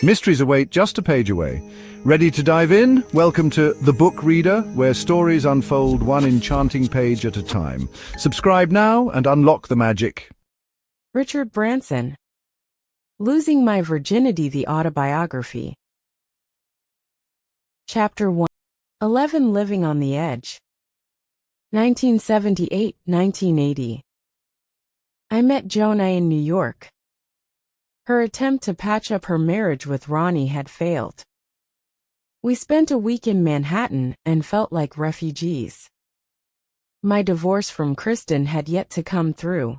Mysteries await just a page away. Ready to dive in? Welcome to The Book Reader, where stories unfold one enchanting page at a time. Subscribe now and unlock the magic. Richard Branson. Losing My Virginity, the Autobiography. Chapter 1. 11 Living on the Edge. 1978-1980. I met Jonah in New York. Her attempt to patch up her marriage with Ronnie had failed. We spent a week in Manhattan and felt like refugees. My divorce from Kristen had yet to come through,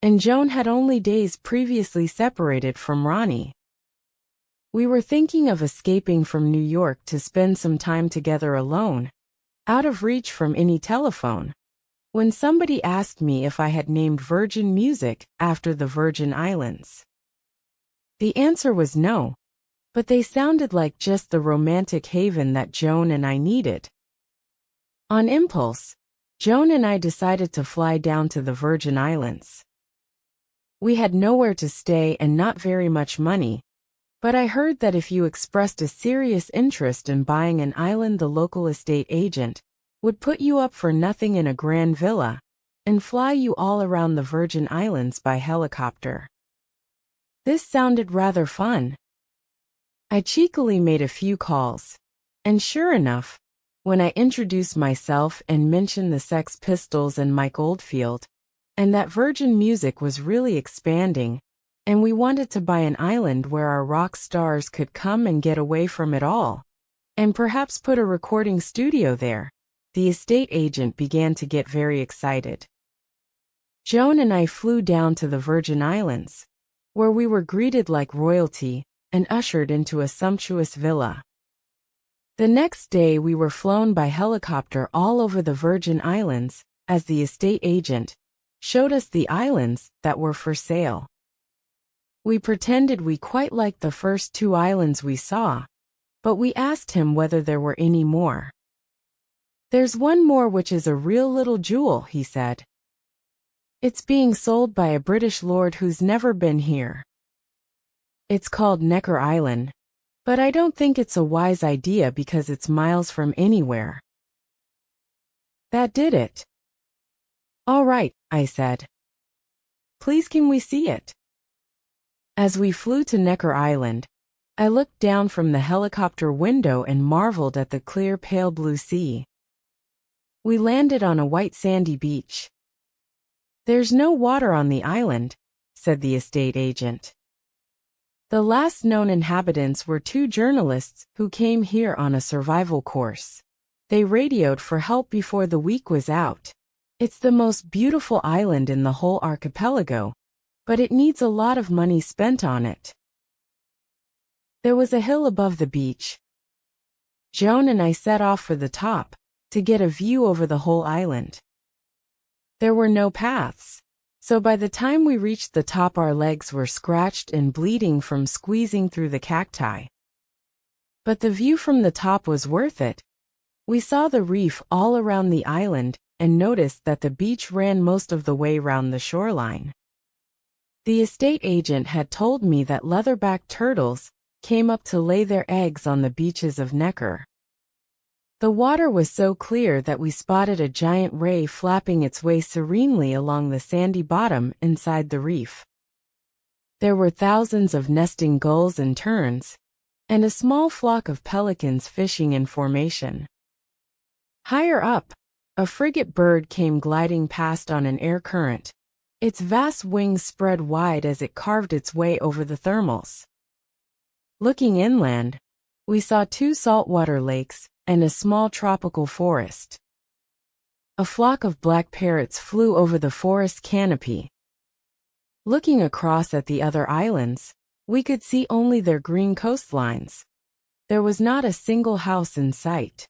and Joan had only days previously separated from Ronnie. We were thinking of escaping from New York to spend some time together alone, out of reach from any telephone, when somebody asked me if I had named Virgin Music after the Virgin Islands. The answer was no, but they sounded like just the romantic haven that Joan and I needed. On impulse, Joan and I decided to fly down to the Virgin Islands. We had nowhere to stay and not very much money, but I heard that if you expressed a serious interest in buying an island, the local estate agent would put you up for nothing in a grand villa and fly you all around the Virgin Islands by helicopter. This sounded rather fun. I cheekily made a few calls, and sure enough, when I introduced myself and mentioned the Sex Pistols and Mike Oldfield, and that Virgin Music was really expanding, and we wanted to buy an island where our rock stars could come and get away from it all, and perhaps put a recording studio there, the estate agent began to get very excited. Joan and I flew down to the Virgin Islands, where we were greeted like royalty and ushered into a sumptuous villa. The next day we were flown by helicopter all over the Virgin Islands as the estate agent showed us the islands that were for sale. We pretended we quite liked the first 2 islands we saw, but we asked him whether there were any more. "There's one more which is a real little jewel," he said. "It's being sold by a British lord who's never been here. It's called Necker Island, but I don't think it's a wise idea because it's miles from anywhere." That did it. "All right," I said. "Please can we see it?" As we flew to Necker Island, I looked down from the helicopter window and marveled at the clear pale blue sea. We landed on a white sandy beach. "There's no water on the island," said the estate agent. "The last known inhabitants were 2 journalists who came here on a survival course. They radioed for help before the week was out. It's the most beautiful island in the whole archipelago, but it needs a lot of money spent on it." There was a hill above the beach. Joan and I set off for the top to get a view over the whole island. There were no paths, so by the time we reached the top our legs were scratched and bleeding from squeezing through the cacti. But the view from the top was worth it. We saw the reef all around the island and noticed that the beach ran most of the way round the shoreline. The estate agent had told me that leatherback turtles came up to lay their eggs on the beaches of Necker. The water was so clear that we spotted a giant ray flapping its way serenely along the sandy bottom inside the reef. There were thousands of nesting gulls and terns, and a small flock of pelicans fishing in formation. Higher up, a frigate bird came gliding past on an air current, its vast wings spread wide as it carved its way over the thermals. Looking inland, we saw 2 saltwater lakes and a small tropical forest. A flock of black parrots flew over the forest canopy. Looking across at the other islands, we could see only their green coastlines. There was not a single house in sight.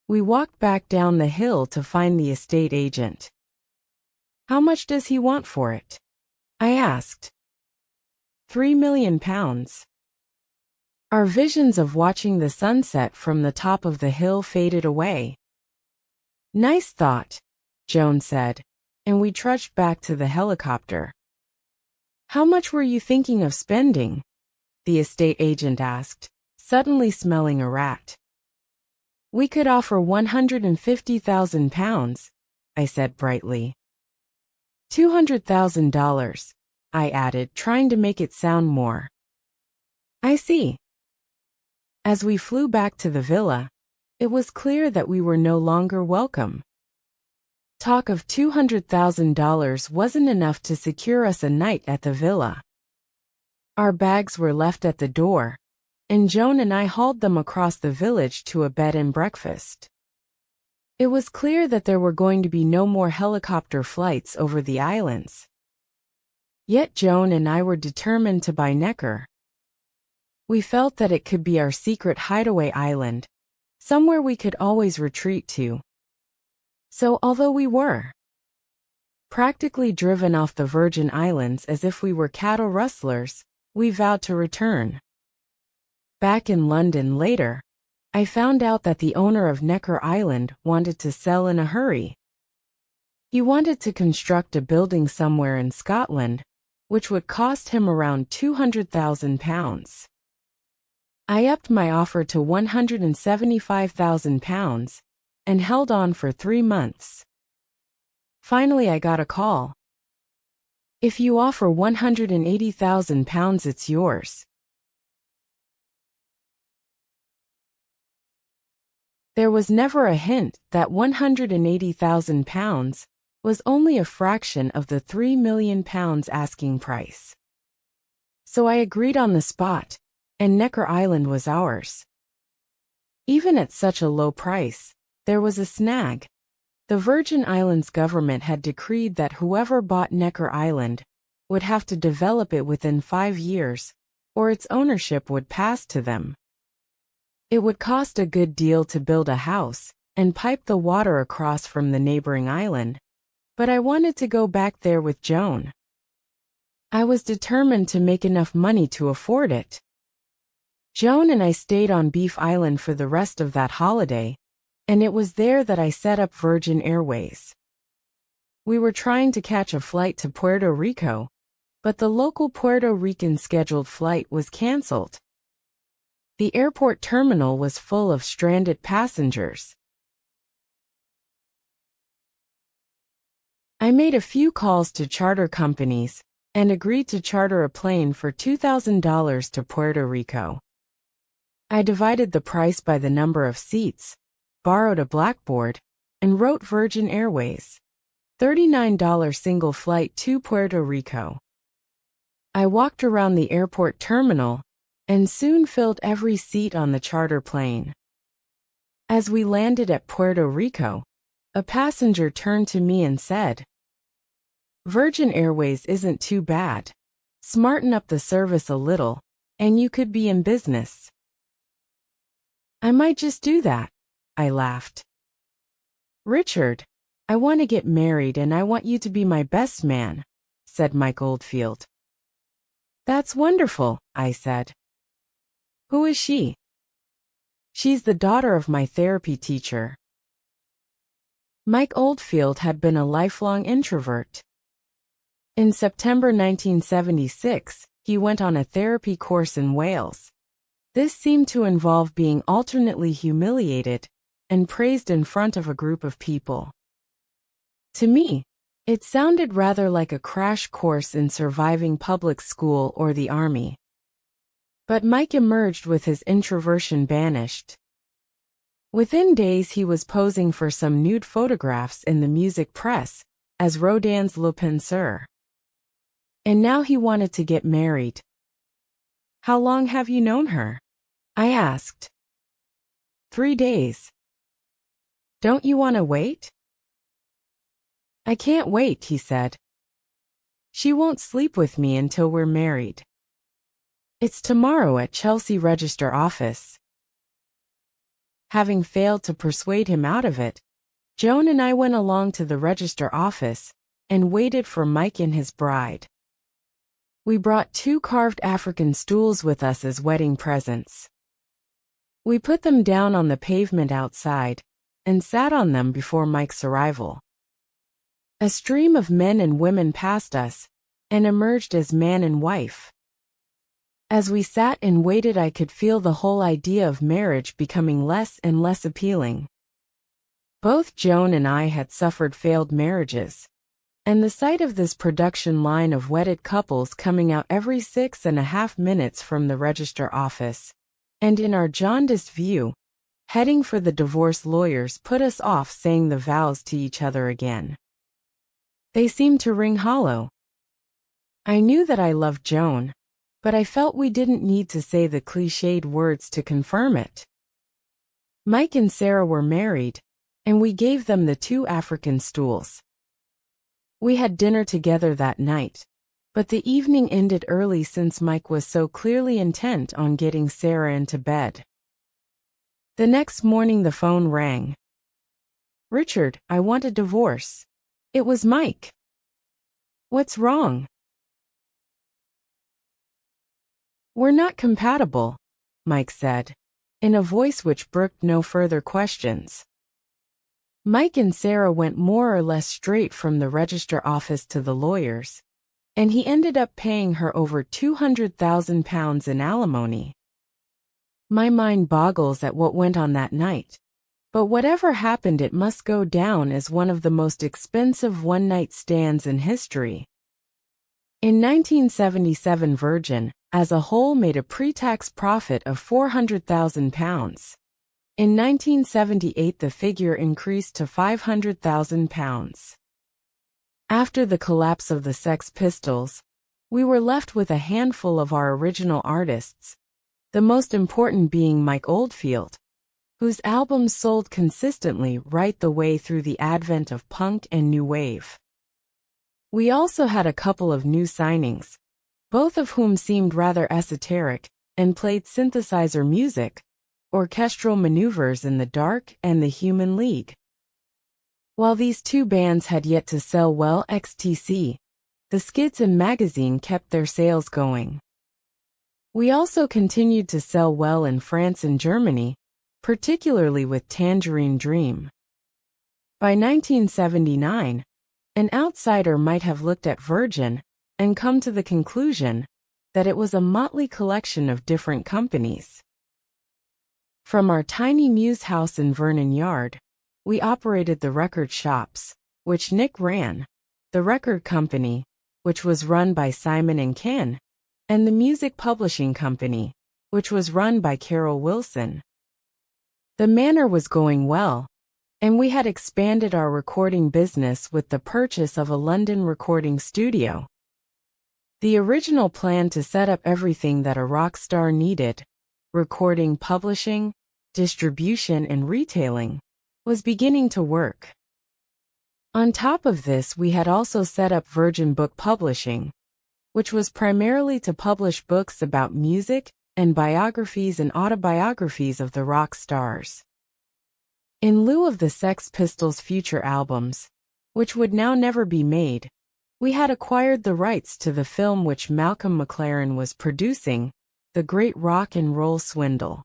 We walked back down the hill to find the estate agent. "How much does he want for it?" I asked. £3 million. Our visions of watching the sunset from the top of the hill faded away. "Nice thought," Joan said, and we trudged back to the helicopter. "How much were you thinking of spending?" the estate agent asked, suddenly smelling a rat. We could offer £150,000, I said brightly. $200,000, I added, trying to make it sound more. I see. As we flew back to the villa, it was clear that we were no longer welcome. Talk of $200,000 wasn't enough to secure us a night at the villa. Our bags were left at the door, and Joan and I hauled them across the village to a bed and breakfast. It was clear that there were going to be no more helicopter flights over the islands. Yet Joan and I were determined to buy Necker. We felt that it could be our secret hideaway island, somewhere we could always retreat to. So although we were practically driven off the Virgin Islands as if we were cattle rustlers, we vowed to return. Back in London later, I found out that the owner of Necker Island wanted to sell in a hurry. He wanted to construct a building somewhere in Scotland, which would cost him around £200,000. I upped my offer to £175,000 and held on for 3 months. Finally, I got a call. If you offer £180,000, it's yours. There was never a hint that £180,000 was only a fraction of the £3 million asking price. So I agreed on the spot, and Necker Island was ours. Even at such a low price, there was a snag. The Virgin Islands government had decreed that whoever bought Necker Island would have to develop it within 5 years, or its ownership would pass to them. It would cost a good deal to build a house and pipe the water across from the neighboring island, but I wanted to go back there with Joan. I was determined to make enough money to afford it. Joan and I stayed on Beef Island for the rest of that holiday, and it was there that I set up Virgin Airways. We were trying to catch a flight to Puerto Rico, but the local Puerto Rican scheduled flight was canceled. The airport terminal was full of stranded passengers. I made a few calls to charter companies and agreed to charter a plane for $2,000 to Puerto Rico. I divided the price by the number of seats, borrowed a blackboard, and wrote Virgin Airways, $39 single flight to Puerto Rico. I walked around the airport terminal and soon filled every seat on the charter plane. As we landed at Puerto Rico, a passenger turned to me and said, "Virgin Airways isn't too bad. Smarten up the service a little, and you could be in business." I might just do that, I laughed. "Richard, I want to get married and I want you to be my best man," said Mike Oldfield. "That's wonderful," I said. "Who is she?" "She's the daughter of my therapy teacher." Mike Oldfield had been a lifelong introvert. In September 1976, he went on a therapy course in Wales. This seemed to involve being alternately humiliated and praised in front of a group of people. To me, it sounded rather like a crash course in surviving public school or the army. But Mike emerged with his introversion banished. Within days he was posing for some nude photographs in the music press as Rodin's Le Penseur. And now he wanted to get married. "How long have you known her?" I asked. 3 days. "Don't you want to wait?" "I can't wait," he said. "She won't sleep with me until we're married. It's tomorrow at Chelsea Register Office." Having failed to persuade him out of it, Joan and I went along to the register office and waited for Mike and his bride. We brought 2 carved African stools with us as wedding presents. We put them down on the pavement outside and sat on them before Mike's arrival. A stream of men and women passed us and emerged as man and wife. As we sat and waited, I could feel the whole idea of marriage becoming less and less appealing. Both Joan and I had suffered failed marriages, and the sight of this production line of wedded couples coming out every 6.5 minutes from the register office, and in our jaundiced view, heading for the divorce lawyers, put us off saying the vows to each other again. They seemed to ring hollow. I knew that I loved Joan, but I felt we didn't need to say the cliched words to confirm it. Mike and Sarah were married, and we gave them the 2 African stools. We had dinner together that night, but the evening ended early since Mike was so clearly intent on getting Sarah into bed. The next morning the phone rang. "Richard, I want a divorce." It was Mike. "What's wrong?" "We're not compatible," Mike said, in a voice which brooked no further questions. Mike and Sarah went more or less straight from the register office to the lawyers, and he ended up paying her over £200,000 in alimony. My mind boggles at what went on that night, but whatever happened, it must go down as one of the most expensive one-night stands in history. In 1977, Virgin, as a whole, made a pre-tax profit of £400,000. In 1978, the figure increased to £500,000. After the collapse of the Sex Pistols, we were left with a handful of our original artists, the most important being Mike Oldfield, whose albums sold consistently right the way through the advent of punk and new wave. We also had a couple of new signings, both of whom seemed rather esoteric and played synthesizer music, orchestral maneuvers in the dark, and the Human League. While these 2 bands had yet to sell well XTC, the Skids and magazine kept their sales going. We also continued to sell well in France and Germany, particularly with Tangerine Dream. By 1979, an outsider might have looked at Virgin and come to the conclusion that it was a motley collection of different companies. From our tiny muse house in Vernon Yard, we operated the record shops, which Nick ran, the record company, which was run by Simon and Ken, and the music publishing company, which was run by Carol Wilson. The manor was going well, and we had expanded our recording business with the purchase of a London recording studio. The original plan to set up everything that a rock star needed, recording, publishing, distribution, and retailing, was beginning to work. On top of this, we had also set up Virgin Book Publishing, which was primarily to publish books about music and biographies and autobiographies of the rock stars. In lieu of the Sex Pistols' future albums, which would now never be made, we had acquired the rights to the film which Malcolm McLaren was producing, The Great Rock and Roll Swindle.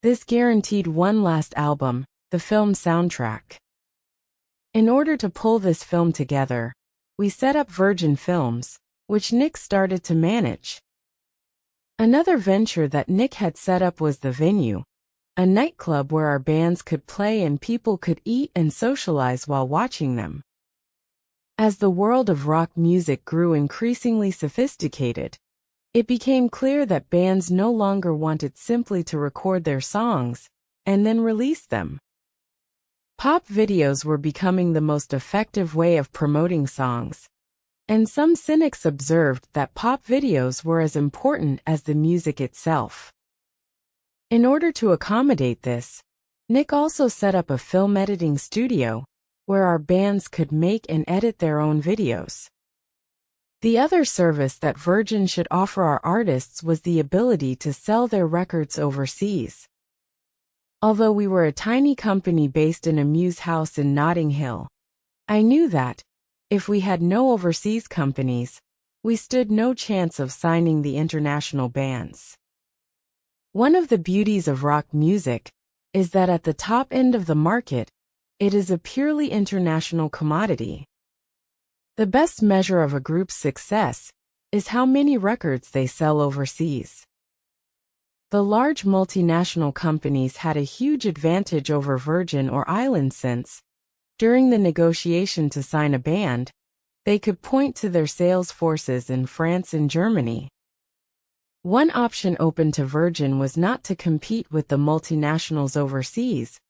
This guaranteed one last album, the film soundtrack. In order to pull this film together, we set up Virgin Films, which Nick started to manage. Another venture that Nick had set up was The Venue, a nightclub where our bands could play and people could eat and socialize while watching them. As the world of rock music grew increasingly sophisticated, it became clear that bands no longer wanted simply to record their songs and then release them. Pop videos were becoming the most effective way of promoting songs, and some cynics observed that pop videos were as important as the music itself. In order to accommodate this, Nick also set up a film editing studio, where our bands could make and edit their own videos. The other service that Virgin should offer our artists was the ability to sell their records overseas. Although we were a tiny company based in a muse house in Notting Hill, I knew that, if we had no overseas companies, we stood no chance of signing the international bands. One of the beauties of rock music is that at the top end of the market, it is a purely international commodity. The best measure of a group's success is how many records they sell overseas. The large multinational companies had a huge advantage over Virgin or Island since, during the negotiation to sign a band, they could point to their sales forces in France and Germany. One option open to Virgin was not to compete with the multinationals overseas,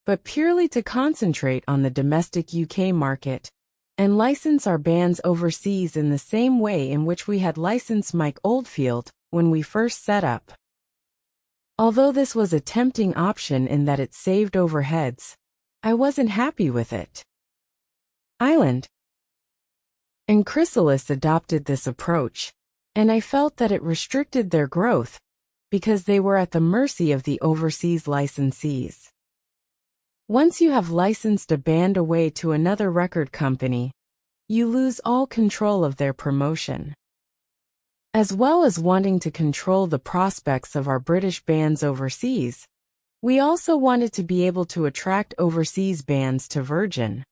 but purely to concentrate on the domestic UK market and license our bands overseas in the same way in which we had licensed Mike Oldfield when we first set up. Although this was a tempting option in that it saved overheads, I wasn't happy with it. Island and Chrysalis adopted this approach, and I felt that it restricted their growth because they were at the mercy of the overseas licensees. Once you have licensed a band away to another record company, you lose all control of their promotion. As well as wanting to control the prospects of our British bands overseas, we also wanted to be able to attract overseas bands to Virgin.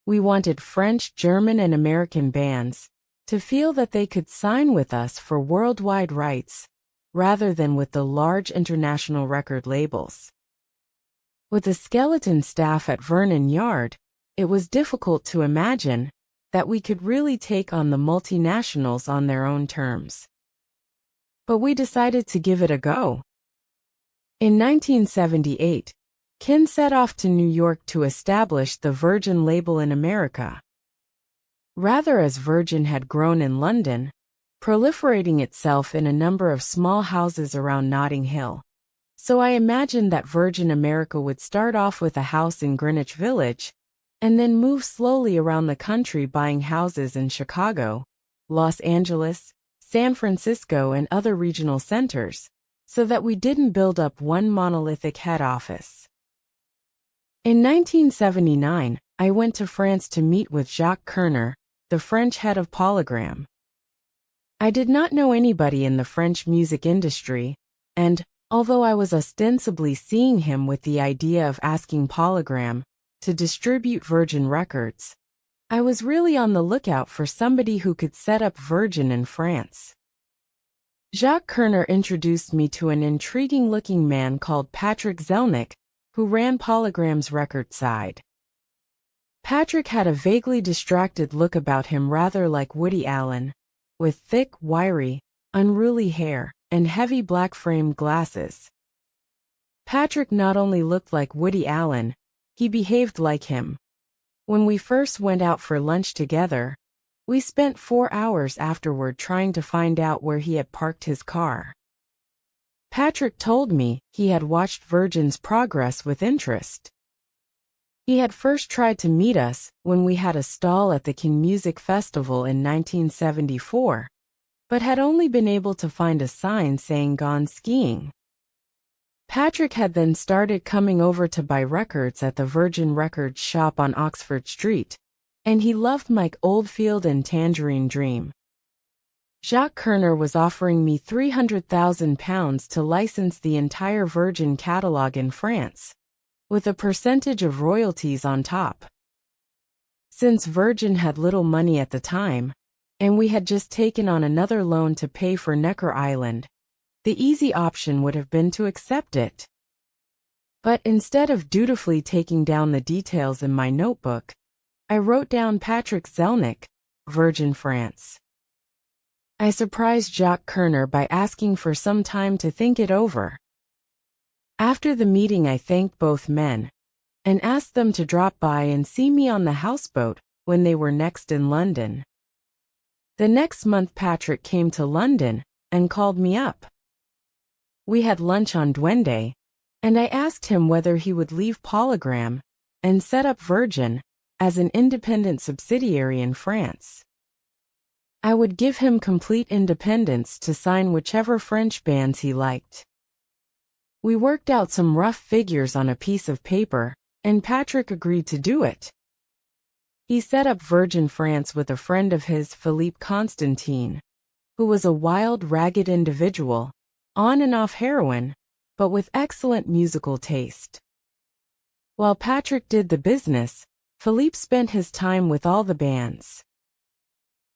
We wanted French, German, and American bands to feel that they could sign with us for worldwide rights, rather than with the large international record labels. With a skeleton staff at Vernon Yard, it was difficult to imagine that we could really take on the multinationals on their own terms. But we decided to give it a go. In 1978, Ken set off to New York to establish the Virgin label in America. Rather, as Virgin had grown in London, proliferating itself in a number of small houses around Notting Hill. So I imagined that Virgin America would start off with a house in Greenwich Village, and then move slowly around the country buying houses in Chicago, Los Angeles, San Francisco, and other regional centers, so that we didn't build up one monolithic head office. In 1979, I went to France to meet with Jacques Kerner, the French head of Polygram. I did not know anybody in the French music industry, and, although I was ostensibly seeing him with the idea of asking Polygram to distribute Virgin Records, I was really on the lookout for somebody who could set up Virgin in France. Jacques Kerner introduced me to an intriguing-looking man called Patrick Zelnick, who ran Polygram's record side. Patrick had a vaguely distracted look about him, rather like Woody Allen, with thick, wiry, unruly hair and heavy black-framed glasses. Patrick not only looked like Woody Allen, he behaved like him. When we first went out for lunch together, we spent 4 hours afterward trying to find out where he had parked his car. Patrick told me he had watched Virgin's progress with interest. He had first tried to meet us when we had a stall at the King Music Festival in 1974, but had only been able to find a sign saying "Gone Skiing." Patrick had then started coming over to buy records at the Virgin Records shop on Oxford Street, and he loved Mike Oldfield and Tangerine Dream. Jacques Kerner was offering me £300,000 to license the entire Virgin catalog in France, with a percentage of royalties on top. Since Virgin had little money at the time, and we had just taken on another loan to pay for Necker Island, the easy option would have been to accept it. But instead of dutifully taking down the details in my notebook, I wrote down Patrick Zelnick, Virgin France. I surprised Jacques Kerner by asking for some time to think it over. After the meeting, I thanked both men and asked them to drop by and see me on the houseboat when they were next in London. The next month, Patrick came to London and called me up. We had lunch on Duende, and I asked him whether he would leave Polygram and set up Virgin as an independent subsidiary in France. I would give him complete independence to sign whichever French bands he liked. We worked out some rough figures on a piece of paper, and Patrick agreed to do it. He set up Virgin France with a friend of his, Philippe Constantine, who was a wild, ragged individual, on and off heroin, but with excellent musical taste. While Patrick did the business, Philippe spent his time with all the bands.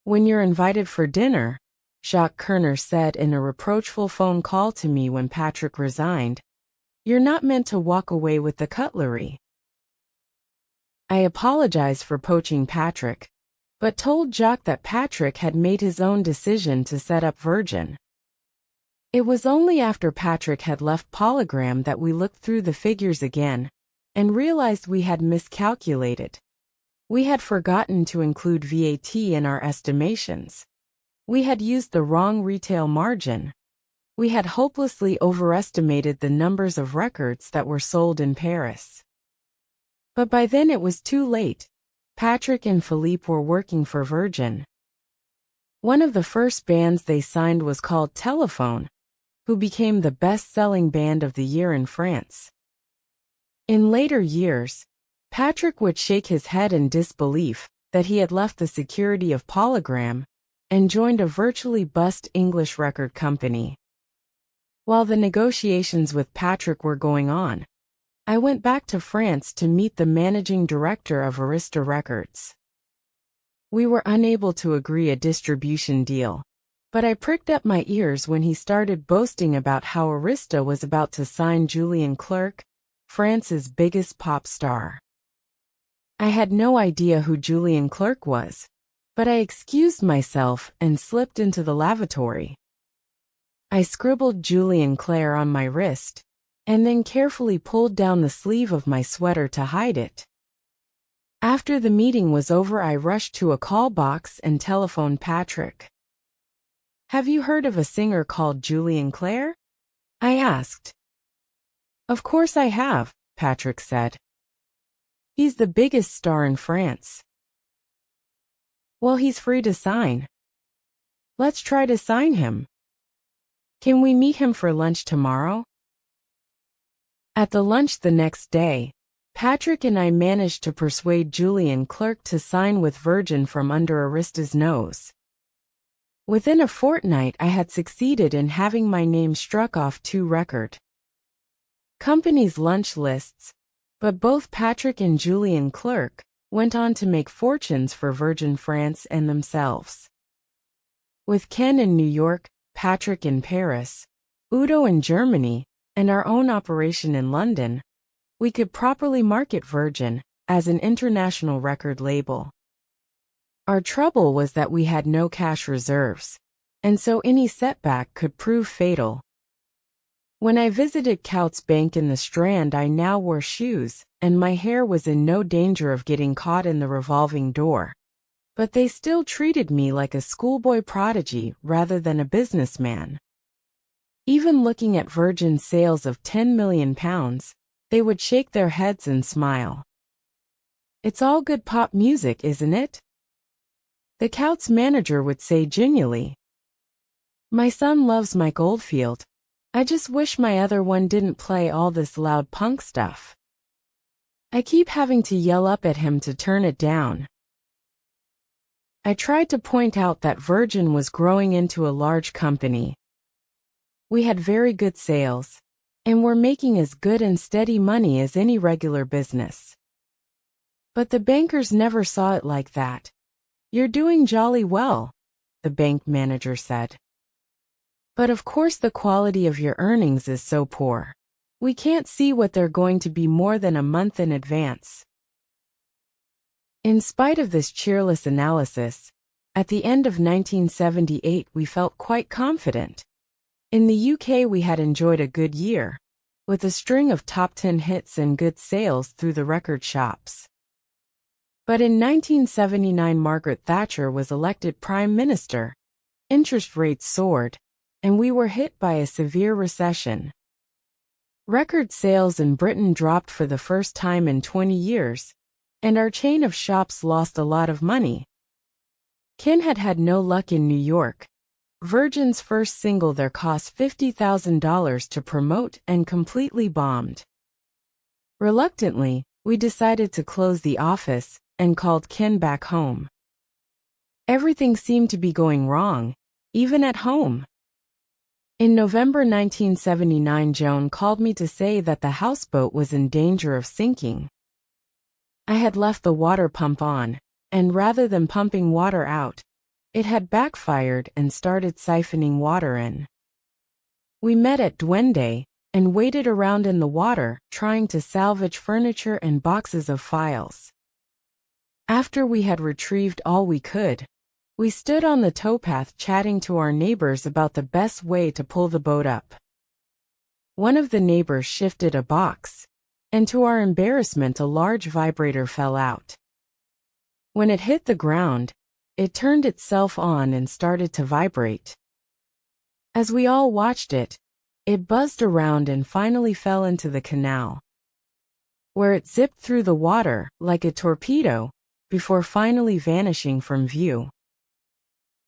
When you're invited for dinner, Jacques Kerner said in a reproachful phone call to me when Patrick resigned, you're not meant to walk away with the cutlery. I apologized for poaching Patrick, but told Jacques that Patrick had made his own decision to set up Virgin. It was only after Patrick had left Polygram that we looked through the figures again and realized we had miscalculated. We had forgotten to include VAT in our estimations. We had used the wrong retail margin. We had hopelessly overestimated the numbers of records that were sold in Paris. But by then it was too late. Patrick and Philippe were working for Virgin. One of the first bands they signed was called Telephone, who became the best-selling band of the year in France. In later years, Patrick would shake his head in disbelief that he had left the security of Polygram and joined a virtually bust English record company. While the negotiations with Patrick were going on, I went back to France to meet the managing director of Arista Records. We were unable to agree a distribution deal, but I pricked up my ears when he started boasting about how Arista was about to sign Julien Clerc, France's biggest pop star. I had no idea who Julien Clerc was, but I excused myself and slipped into the lavatory. I scribbled Julien Clerc on my wrist, and then carefully pulled down the sleeve of my sweater to hide it. After the meeting was over, I rushed to a call box and telephoned Patrick. Have you heard of a singer called Julien Clerc? I asked. Of course I have, Patrick said. He's the biggest star in France. Well, he's free to sign. Let's try to sign him. Can we meet him for lunch tomorrow? At the lunch the next day, Patrick and I managed to persuade Julien Clerc to sign with Virgin from under Arista's nose. Within a fortnight I had succeeded in having my name struck off 2 record companies' lunch lists, but both Patrick and Julien Clerc went on to make fortunes for Virgin France and themselves. With Ken in New York, Patrick in Paris, Udo in Germany, and our own operation in London, we could properly market Virgin as an international record label. Our trouble was that we had no cash reserves, and so any setback could prove fatal. When I visited Coutts Bank in the Strand, I now wore shoes, and my hair was in no danger of getting caught in the revolving door. But they still treated me like a schoolboy prodigy rather than a businessman. Even looking at Virgin sales of £10 million, they would shake their heads and smile. It's all good pop music, isn't it? The Coutts manager would say genially. My son loves Mike Oldfield. I just wish my other one didn't play all this loud punk stuff. I keep having to yell up at him to turn it down. I tried to point out that Virgin was growing into a large company. We had very good sales, and were making as good and steady money as any regular business. But the bankers never saw it like that. You're doing jolly well, the bank manager said. But of course the quality of your earnings is so poor. We can't see what they're going to be more than a month in advance. In spite of this cheerless analysis, at the end of 1978 we felt quite confident. In the UK we had enjoyed a good year, with a string of top 10 hits and good sales through the record shops. But in 1979 Margaret Thatcher was elected Prime Minister, interest rates soared, and we were hit by a severe recession. Record sales in Britain dropped for the first time in 20 years, and our chain of shops lost a lot of money. Ken had had no luck in New York. Virgin's first single there cost $50,000 to promote and completely bombed. Reluctantly, we decided to close the office and called Ken back home. Everything seemed to be going wrong, even at home. In November 1979, Joan called me to say that the houseboat was in danger of sinking. I had left the water pump on, and rather than pumping water out, It had backfired and started siphoning water in. We met at Duende and waded around in the water, trying to salvage furniture and boxes of files. After we had retrieved all we could, we stood on the towpath chatting to our neighbors about the best way to pull the boat up. One of the neighbors shifted a box, and to our embarrassment, a large vibrator fell out. When it hit the ground, it turned itself on and started to vibrate. As we all watched it, it buzzed around and finally fell into the canal, where it zipped through the water like a torpedo before finally vanishing from view.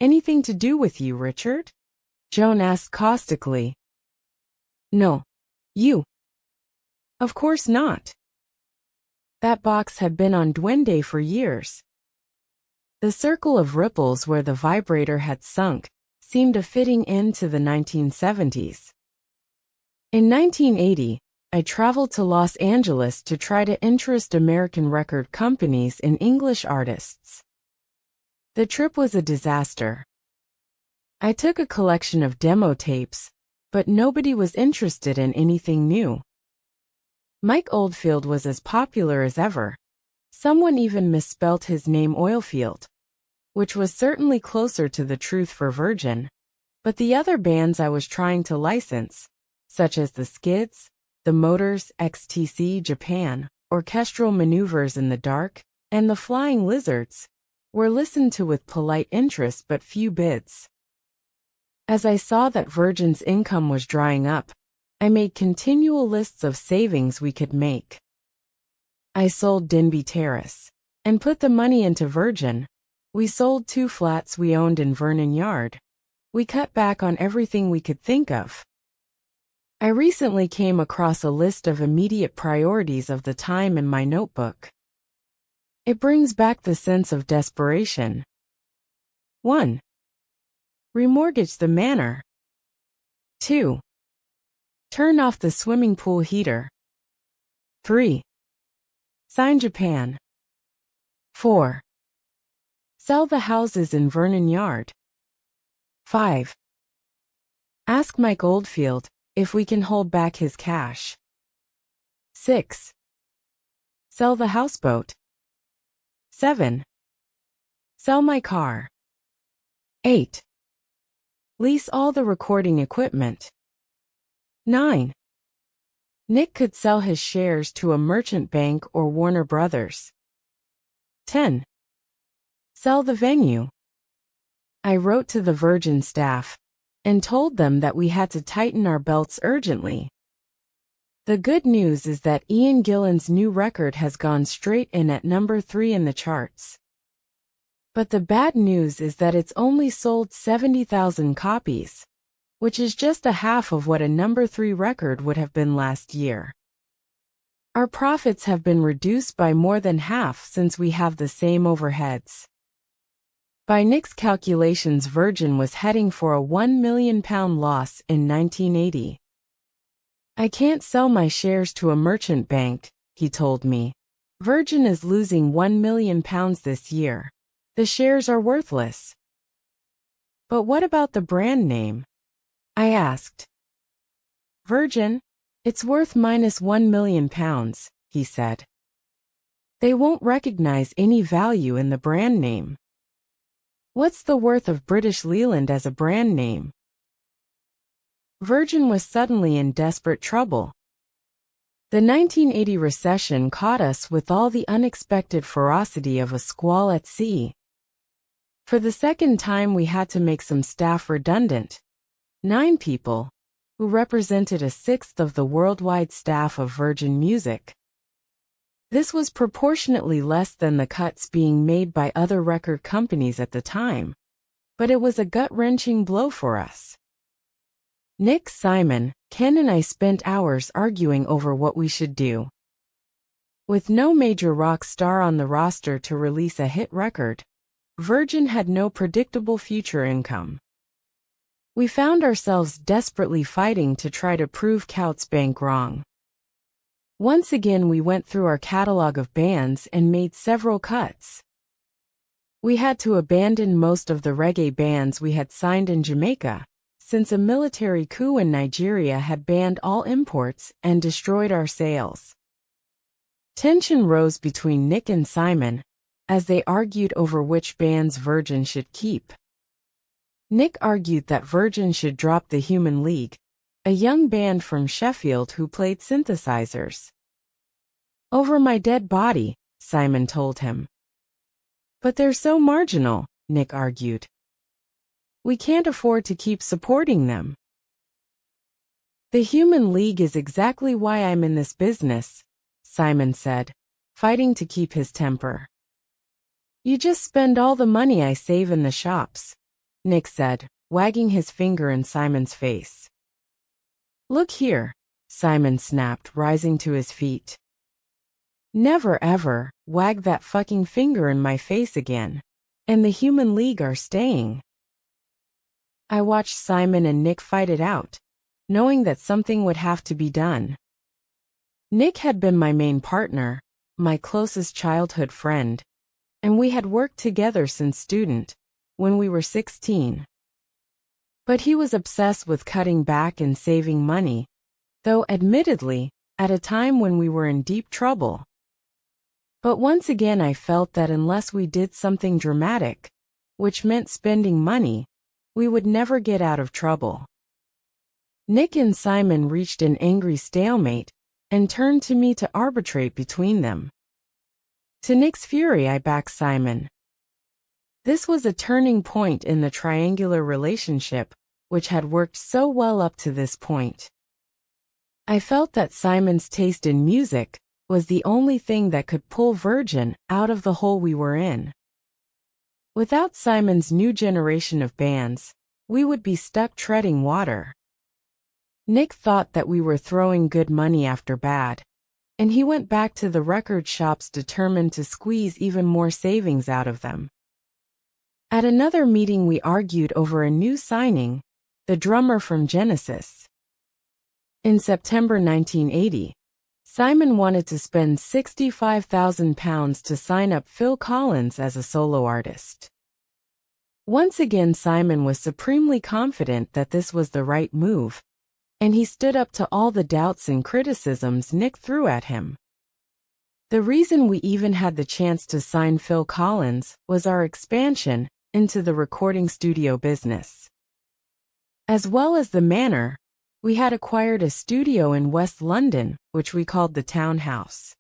"Anything to do with you, Richard?" Joan asked caustically. "No. You?" "Of course not." That box had been on Duende for years. The circle of ripples where the vibrator had sunk seemed a fitting end to the 1970s. In 1980, I traveled to Los Angeles to try to interest American record companies in English artists. The trip was a disaster. I took a collection of demo tapes, but nobody was interested in anything new. Mike Oldfield was as popular as ever. Someone even misspelt his name Oilfield, which was certainly closer to the truth for Virgin. But the other bands I was trying to license, such as the Skids, the Motors XTC Japan, Orchestral Maneuvers in the Dark, and the Flying Lizards, were listened to with polite interest but few bids. As I saw that Virgin's income was drying up, I made continual lists of savings we could make. I sold Denby Terrace and put the money into Virgin. We sold 2 flats we owned in Vernon Yard. We cut back on everything we could think of. I recently came across a list of immediate priorities of the time in my notebook. It brings back the sense of desperation. 1. Remortgage the manor. 2. Turn off the swimming pool heater. 3. Sign Japan. 4. Sell the houses in Vernon Yard. 5. Ask Mike Oldfield if we can hold back his cash. 6. Sell the houseboat. 7. Sell my car. 8. Lease all the recording equipment. 9. Nick could sell his shares to a merchant bank or Warner Brothers. 10. Sell the venue. I wrote to the Virgin staff and told them that we had to tighten our belts urgently. The good news is that Ian Gillan's new record has gone straight in at number 3 in the charts. But the bad news is that it's only sold 70,000 copies, which is just a half of what a number 3 record would have been last year. Our profits have been reduced by more than half since we have the same overheads. By Nick's calculations, Virgin was heading for a £1 million loss in 1980. "I can't sell my shares to a merchant bank," he told me. "Virgin is losing £1 million this year. The shares are worthless." "But what about the brand name?" I asked. "Virgin? It's worth minus £1 million, he said. "They won't recognize any value in the brand name." "What's the worth of British Leland as a brand name?" Virgin was suddenly in desperate trouble. The 1980 recession caught us with all the unexpected ferocity of a squall at sea. For the second time, we had to make some staff redundant. 9 people, who represented a sixth of the worldwide staff of Virgin Music. This was proportionately less than the cuts being made by other record companies at the time, but it was a gut-wrenching blow for us. Nick, Simon, Ken and I spent hours arguing over what we should do. With no major rock star on the roster to release a hit record, Virgin had no predictable future income. We found ourselves desperately fighting to try to prove Couts Bank wrong. Once again, we went through our catalog of bands and made several cuts. We had to abandon most of the reggae bands we had signed in Jamaica, since a military coup in Nigeria had banned all imports and destroyed our sales. Tension rose between Nick and Simon as they argued over which bands Virgin should keep. Nick argued that Virgin should drop the Human League, a young band from Sheffield who played synthesizers. "Over my dead body," Simon told him. "But they're so marginal," Nick argued. "We can't afford to keep supporting them." "The Human League is exactly why I'm in this business," Simon said, fighting to keep his temper. "You just spend all the money I save in the shops," Nick said, wagging his finger in Simon's face. "Look here," Simon snapped, rising to his feet. "Never ever wag that fucking finger in my face again, and the Human League are staying." I watched Simon and Nick fight it out, knowing that something would have to be done. Nick had been my main partner, my closest childhood friend, and we had worked together since student, when we were 16. But he was obsessed with cutting back and saving money, though admittedly, at a time when we were in deep trouble. But once again I felt that unless we did something dramatic, which meant spending money, we would never get out of trouble. Nick and Simon reached an angry stalemate and turned to me to arbitrate between them. To Nick's fury, I backed Simon. This was a turning point in the triangular relationship, which had worked so well up to this point. I felt that Simon's taste in music was the only thing that could pull Virgin out of the hole we were in. Without Simon's new generation of bands, we would be stuck treading water. Nick thought that we were throwing good money after bad, and he went back to the record shops determined to squeeze even more savings out of them. At another meeting we argued over a new signing, the drummer from Genesis. In September 1980, Simon wanted to spend £65,000 to sign up Phil Collins as a solo artist. Once again Simon was supremely confident that this was the right move, and he stood up to all the doubts and criticisms Nick threw at him. The reason we even had the chance to sign Phil Collins was our expansion into the recording studio business. As well as the manor, we had acquired a studio in West London, which we called the Townhouse.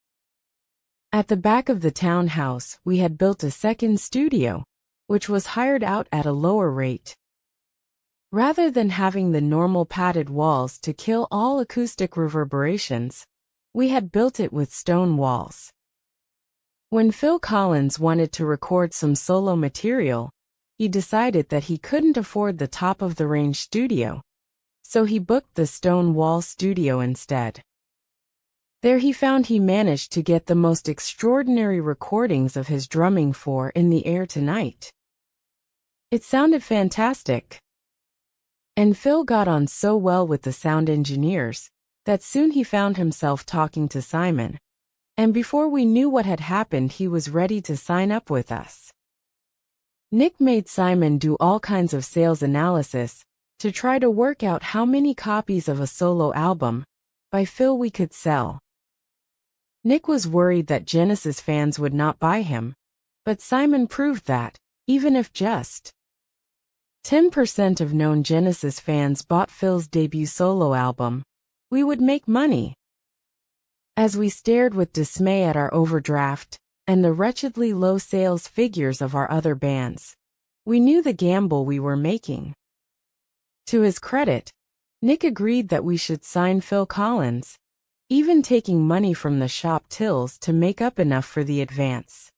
At the back of the townhouse, we had built a second studio, which was hired out at a lower rate. Rather than having the normal padded walls to kill all acoustic reverberations, we had built it with stone walls. When Phil Collins wanted to record some solo material, he decided that he couldn't afford the top-of-the-range studio, so he booked the stone wall studio instead. There he found he managed to get the most extraordinary recordings of his drumming for In the Air Tonight. It sounded fantastic. And Phil got on so well with the sound engineers that soon he found himself talking to Simon, and before we knew what had happened he was ready to sign up with us. Nick made Simon do all kinds of sales analysis to try to work out how many copies of a solo album by Phil we could sell. Nick was worried that Genesis fans would not buy him, but Simon proved that, even if just 10% of known Genesis fans bought Phil's debut solo album, we would make money. As we stared with dismay at our overdraft and the wretchedly low sales figures of our other bands, we knew the gamble we were making. To his credit, Nick agreed that we should sign Phil Collins, even taking money from the shop tills to make up enough for the advance.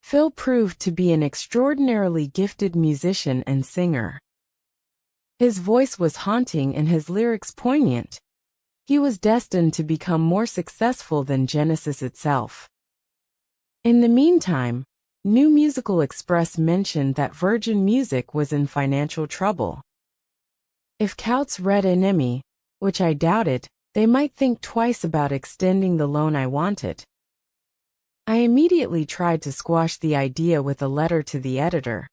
Phil proved to be an extraordinarily gifted musician and singer. His voice was haunting and his lyrics poignant. He was destined to become more successful than Genesis itself. In the meantime, New Musical Express mentioned that Virgin Music was in financial trouble. If Coutts read Enemy, which I doubted, they might think twice about extending the loan I wanted. I immediately tried to squash the idea with a letter to the editor.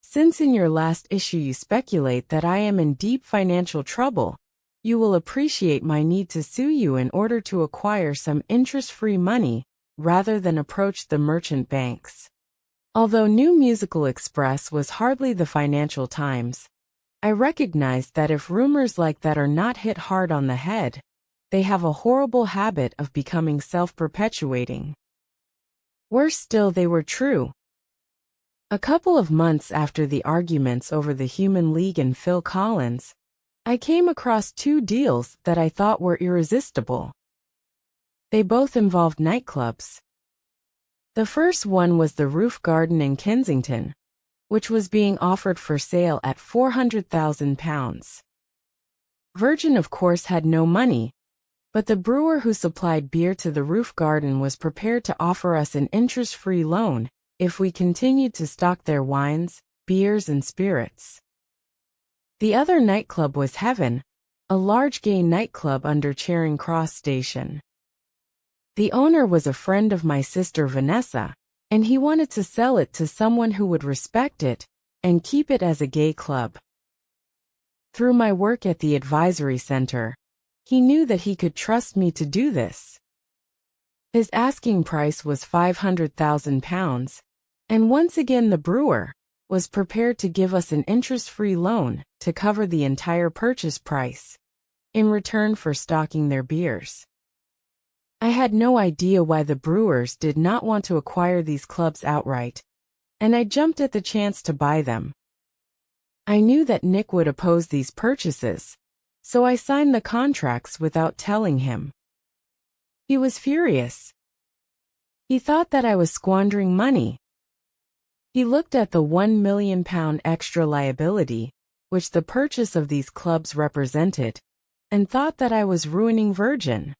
Since in your last issue you speculate that I am in deep financial trouble, you will appreciate my need to sue you in order to acquire some interest-free money, rather than approach the merchant banks. Although New Musical Express was hardly the Financial Times, I recognized that if rumors like that are not hit hard on the head, they have a horrible habit of becoming self-perpetuating. Worse still, they were true. A couple of months after the arguments over the Human League and Phil Collins, I came across two deals that I thought were irresistible. They both involved nightclubs. The first one was the Roof Garden in Kensington, which was being offered for sale at £400,000. Virgin, of course, had no money, but the brewer who supplied beer to the Roof Garden was prepared to offer us an interest-free loan if we continued to stock their wines, beers, and spirits. The other nightclub was Heaven, a large gay nightclub under Charing Cross Station. The owner was a friend of my sister Vanessa, and he wanted to sell it to someone who would respect it and keep it as a gay club. Through my work at the advisory center, he knew that he could trust me to do this. His asking price was £500,000, and once again the brewer was prepared to give us an interest-free loan to cover the entire purchase price, in return for stocking their beers. I had no idea why the brewers did not want to acquire these clubs outright, and I jumped at the chance to buy them. I knew that Nick would oppose these purchases, so I signed the contracts without telling him. He was furious. He thought that I was squandering money. He looked at the £1 million extra liability, which the purchase of these clubs represented, and thought that I was ruining Virgin.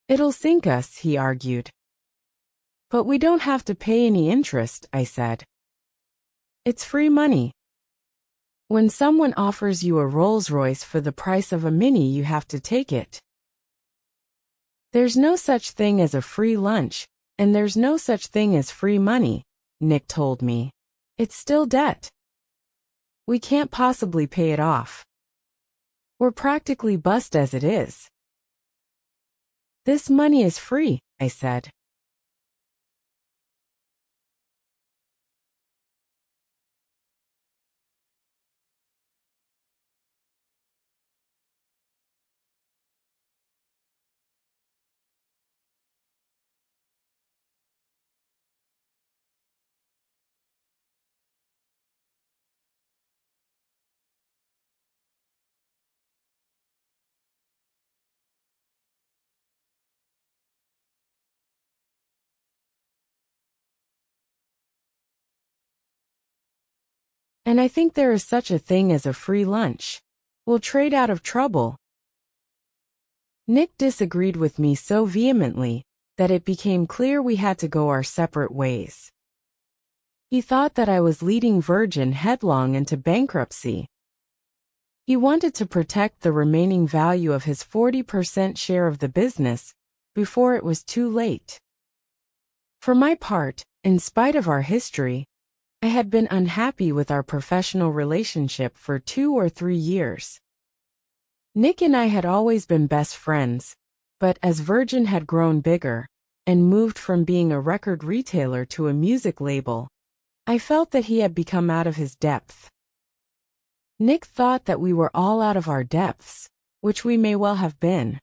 It'll sink us, he argued. But we don't have to pay any interest, I said. It's free money. When someone offers you a Rolls-Royce for the price of a Mini, you have to take it. There's no such thing as a free lunch, and there's no such thing as free money, Nick told me. It's still debt. We can't possibly pay it off. We're practically bust as it is. This money is free, I said. And I think there is such a thing as a free lunch. We'll trade out of trouble. Nick disagreed with me so vehemently that it became clear we had to go our separate ways. He thought that I was leading Virgin headlong into bankruptcy. He wanted to protect the remaining value of his 40% share of the business before it was too late. For my part, in spite of our history, I had been unhappy with our professional relationship for 2 or 3 years. Nick and I had always been best friends, but as Virgin had grown bigger and moved from being a record retailer to a music label, I felt that he had become out of his depth. Nick thought that we were all out of our depths, which we may well have been.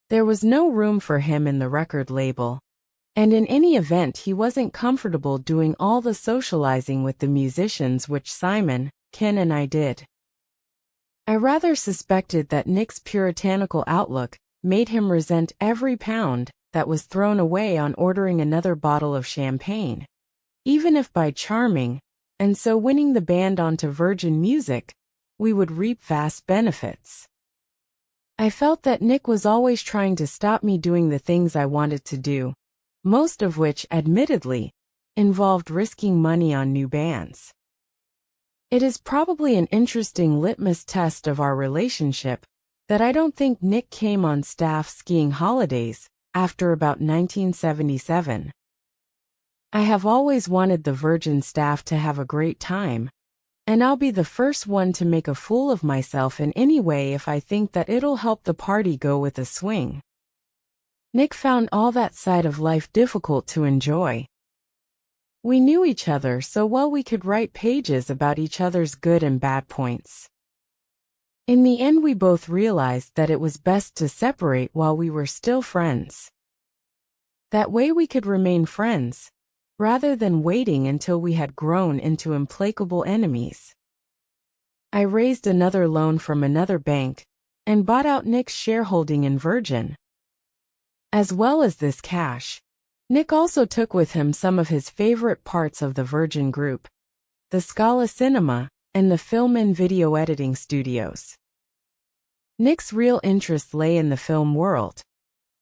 There was no room for him in the record label, and in any event he wasn't comfortable doing all the socializing with the musicians which Simon, Ken and I did. I rather suspected that Nick's puritanical outlook made him resent every pound that was thrown away on ordering another bottle of champagne, even if by charming, and so winning the band onto Virgin Music, we would reap vast benefits. I felt that Nick was always trying to stop me doing the things I wanted to do, most of which, admittedly, involved risking money on new bands. It is probably an interesting litmus test of our relationship that I don't think Nick came on staff skiing holidays after about 1977. I have always wanted the Virgin staff to have a great time, and I'll be the first one to make a fool of myself in any way if I think that it'll help the party go with a swing. Nick found all that side of life difficult to enjoy. We knew each other so well we could write pages about each other's good and bad points. In the end, we both realized that it was best to separate while we were still friends. That way we could remain friends, rather than waiting until we had grown into implacable enemies. I raised another loan from another bank and bought out Nick's shareholding in Virgin. As well as this cash, Nick also took with him some of his favorite parts of the Virgin Group, the Scala Cinema, and the film and video editing studios. Nick's real interest lay in the film world,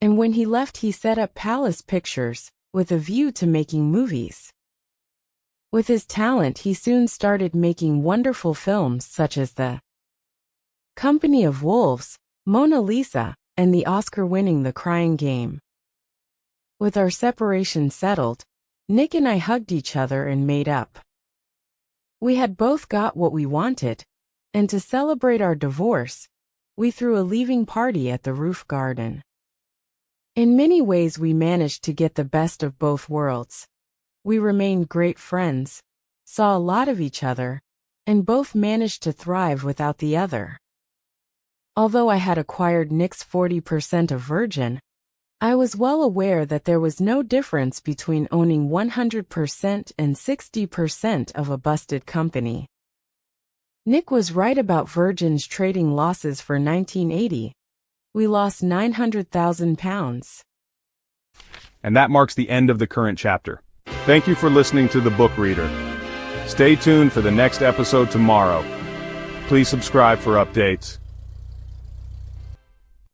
and when he left he set up Palace Pictures, with a view to making movies. With his talent he soon started making wonderful films such as The Company of Wolves, Mona Lisa, and the Oscar-winning The Crying Game. With our separation settled, Nick and I hugged each other and made up. We had both got what we wanted, and to celebrate our divorce, we threw a leaving party at the roof garden. In many ways we managed to get the best of both worlds. We remained great friends, saw a lot of each other, and both managed to thrive without the other. Although I had acquired Nick's 40% of Virgin, I was well aware that there was no difference between owning 100% and 60% of a busted company. Nick was right about Virgin's trading losses for 1980. We lost £900,000. And that marks the end of the current chapter. Thank you for listening to The Book Reader. Stay tuned for the next episode tomorrow. Please subscribe for updates.